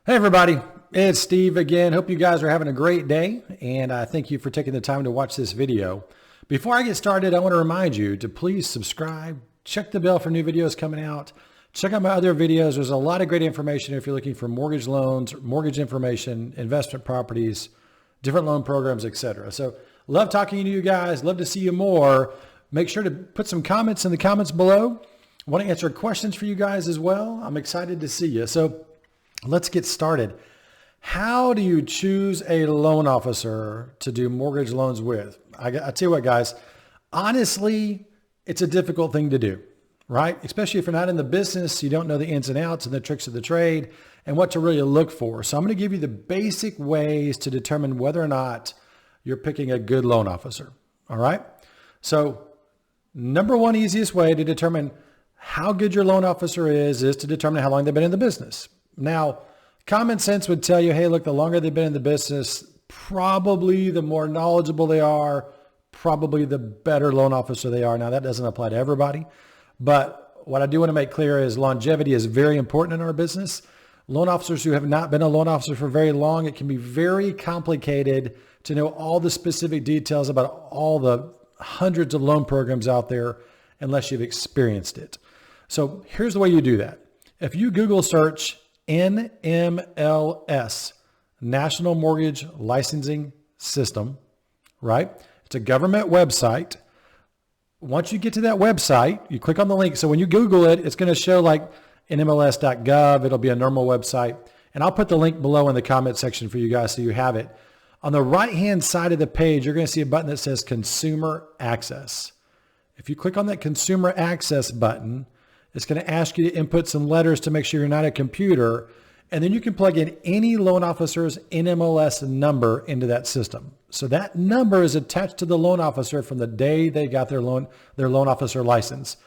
Hey everybody, it's Steve again. Hope you guys are having a great day, and I thank you for taking the time to watch this video. Before I get started, I want to remind you to please subscribe, check the bell for new videos coming out, check out my other videos. There's a lot of great information if you're looking for mortgage loans, mortgage information, investment properties, different loan programs, etc. So love talking to you guys, love to see you more. Make sure to put some comments in the comments below. I want to answer questions for you guys as well. I'm excited to see you. So let's get started. How do you choose a loan officer to do mortgage loans with? I tell you what, guys, honestly, it's a difficult thing to do, right? Especially if you're not in the business, you don't know the ins and outs and the tricks of the trade and what to really look for. So I'm going to give you the basic ways to determine whether or not you're picking a good loan officer. All right. So number one easiest way to determine how good your loan officer is to determine how long they've been in the business. Now, common sense would tell you, hey, look, the longer they've been in the business, probably the more knowledgeable they are, probably the better loan officer they are. Now, that doesn't apply to everybody, but what I do want to make clear is longevity is very important in our business. Loan officers who have not been a loan officer for very long, it can be very complicated to know all the specific details about all the hundreds of loan programs out there unless you've experienced it. So here's the way you do that. If you Google search NMLS, National Mortgage Licensing System, right? It's a government website. Once you get to that website, you click on the link. So when you Google it, it's going to show like nmls.gov. It'll be a normal website. And I'll put the link below in the comment section for you guys so you have it. On the right-hand side of the page, you're going to see a button that says Consumer Access. If you click on that Consumer Access button, it's going to ask you to input some letters to make sure you're not a computer. And then you can plug in any loan officer's NMLS number into that system. So that number is attached to the loan officer from the day they got their loan officer license.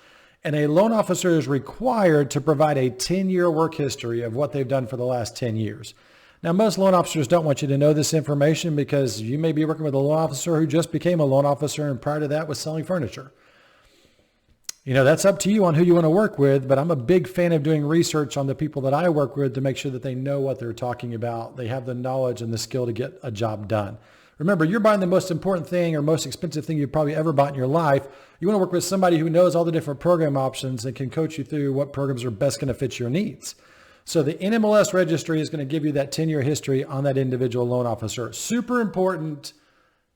And a loan officer is required to provide a 10-year work history of what they've done for the last 10 years. Now, most loan officers don't want you to know this information because you may be working with a loan officer who just became a loan officer and prior to that was selling furniture. You know, that's up to you on who you want to work with, but I'm a big fan of doing research on the people that I work with to make sure that they know what they're talking about. They have the knowledge and the skill to get a job done. Remember, you're buying the most important thing or most expensive thing you've probably ever bought in your life. You want to work with somebody who knows all the different program options and can coach you through what programs are best going to fit your needs. So the NMLS registry is going to give you that 10-year history on that individual loan officer. Super important.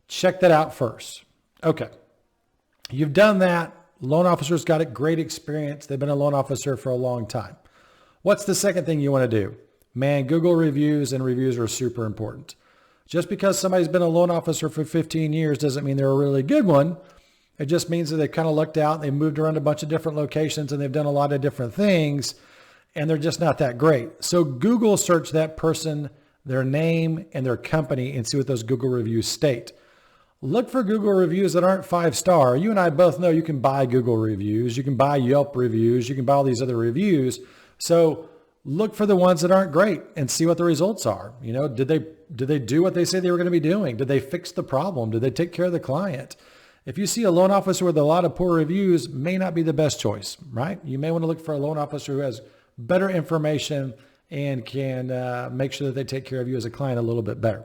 Check that out first. Okay. You've done that. Loan officers got a great experience. They've been a loan officer for a long time. What's the second thing you want to do? Man, Google reviews and reviews are super important. Just because somebody's been a loan officer for 15 years doesn't mean they're a really good one. It just means that they've kind of looked out and they've moved around a bunch of different locations and they've done a lot of different things and they're just not that great. So Google search that person, their name and their company and see what those Google reviews state. Look for Google reviews that aren't 5-star. You and I both know you can buy Google reviews. You can buy Yelp reviews. You can buy all these other reviews. So look for the ones that aren't great and see what the results are. You know, did they do what they say they were going to be doing? Did they fix the problem? Did they take care of the client? If you see a loan officer with a lot of poor reviews, may not be the best choice, right? You may want to look for a loan officer who has better information and can make sure that they take care of you as a client a little bit better.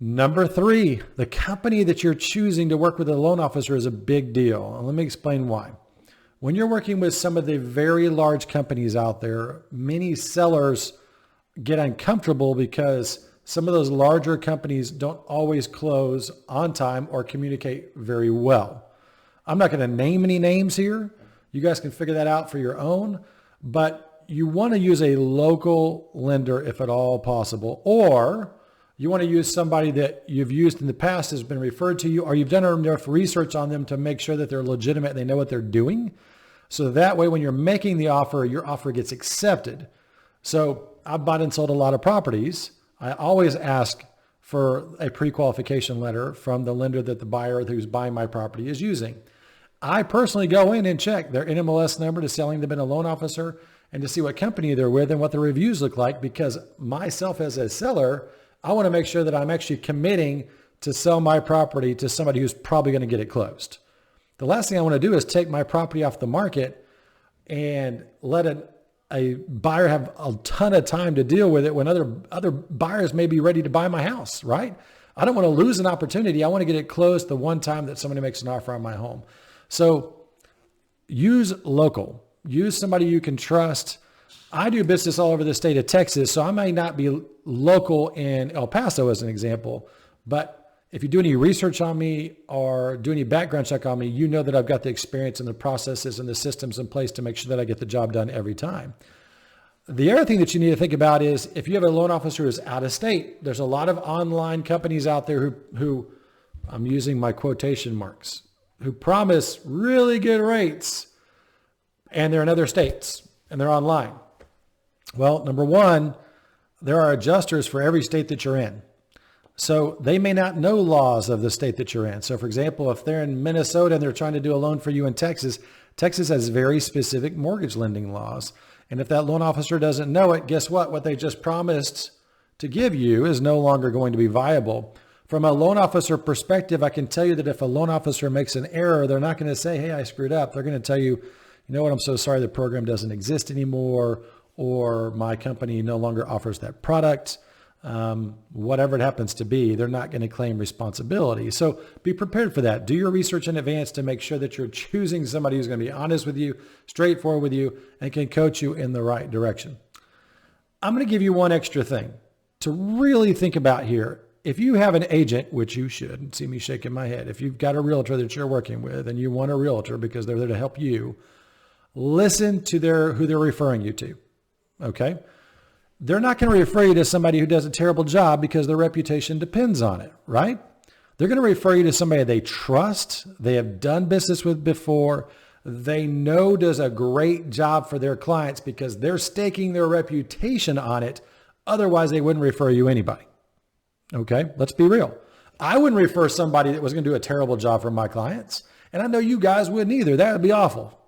Number 3, the company that you're choosing to work with a loan officer is a big deal. And let me explain why. When you're working with some of the very large companies out there, many sellers get uncomfortable because some of those larger companies don't always close on time or communicate very well. I'm not going to name any names here. You guys can figure that out for your own, but you want to use a local lender if at all possible, or you want to use somebody that you've used in the past, has been referred to you, or you've done enough research on them to make sure that they're legitimate and they know what they're doing. So that way, when you're making the offer, your offer gets accepted. So I've bought and sold a lot of properties. I always ask for a pre-qualification letter from the lender that the buyer who's buying my property is using. I personally go in and check their NMLS number to see how long they've been a loan officer and to see what company they're with and what the reviews look like, because myself as a seller, I want to make sure that I'm actually committing to sell my property to somebody who's probably going to get it closed. The last thing I want to do is take my property off the market and let a buyer have a ton of time to deal with it when other buyers may be ready to buy my house, right? I don't want to lose an opportunity. I want to get it closed the one time that somebody makes an offer on my home. So use local. Use somebody you can trust. I do business all over the state of Texas, so I may not be local in El Paso as an example, but if you do any research on me or do any background check on me, you know that I've got the experience and the processes and the systems in place to make sure that I get the job done every time. The other thing that you need to think about is if you have a loan officer who's out of state, there's a lot of online companies out there who I'm using my quotation marks, who promise really good rates, and they're in other states and they're online. Well, number one, there are adjusters for every state that you're in. So they may not know laws of the state that you're in. So for example, if they're in Minnesota and they're trying to do a loan for you in Texas, Texas has very specific mortgage lending laws. And if that loan officer doesn't know it, guess what? What they just promised to give you is no longer going to be viable. From a loan officer perspective, I can tell you that if a loan officer makes an error, they're not going to say, hey, I screwed up. They're going to tell you, you know what, I'm so sorry the program doesn't exist anymore, or my company no longer offers that product. Whatever it happens to be, they're not going to claim responsibility. So be prepared for that. Do your research in advance to make sure that you're choosing somebody who's going to be honest with you, straightforward with you, and can coach you in the right direction. I'm going to give you one extra thing to really think about here. If you have an agent, which you should, see me shaking my head, if you've got a realtor that you're working with and you want a realtor because they're there to help you, listen to who they're referring you to. Okay? They're not going to refer you to somebody who does a terrible job because their reputation depends on it, right? They're going to refer you to somebody they trust, they have done business with before, they know does a great job for their clients because they're staking their reputation on it. Otherwise, they wouldn't refer you anybody. Okay, let's be real. I wouldn't refer somebody that was going to do a terrible job for my clients. And I know you guys wouldn't either. That would be awful,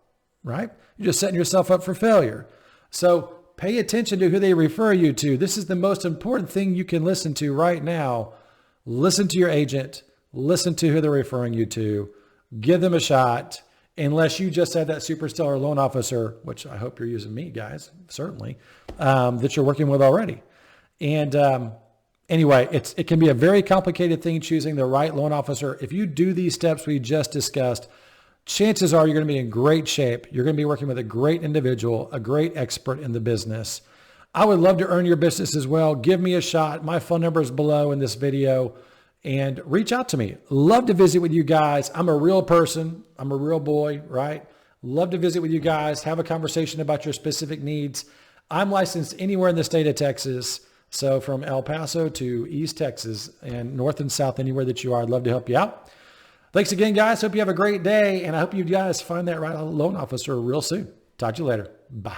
right? You're just setting yourself up for failure. So pay attention to who they refer you to. This is the most important thing you can listen to right now. Listen to your agent. Listen to who they're referring you to. Give them a shot. Unless you just had that superstar loan officer, which I hope you're using me, guys, certainly, that you're working with already. And anyway, it can be a very complicated thing choosing the right loan officer. If you do these steps we just discussed, chances are you're going to be in great shape. You're going to be working with a great individual, a great expert in the business. I would love to earn your business as well. Give me a shot. My phone number is below in this video and reach out to me. Love to visit with you guys. I'm a real person. I'm a real boy, right? Love to visit with you guys, have a conversation about your specific needs. I'm licensed anywhere in the state of Texas. So from El Paso to East Texas and north and south, anywhere that you are, I'd love to help you out. Thanks again, guys. Hope you have a great day, and I hope you guys find that right loan officer real soon. Talk to you later. Bye.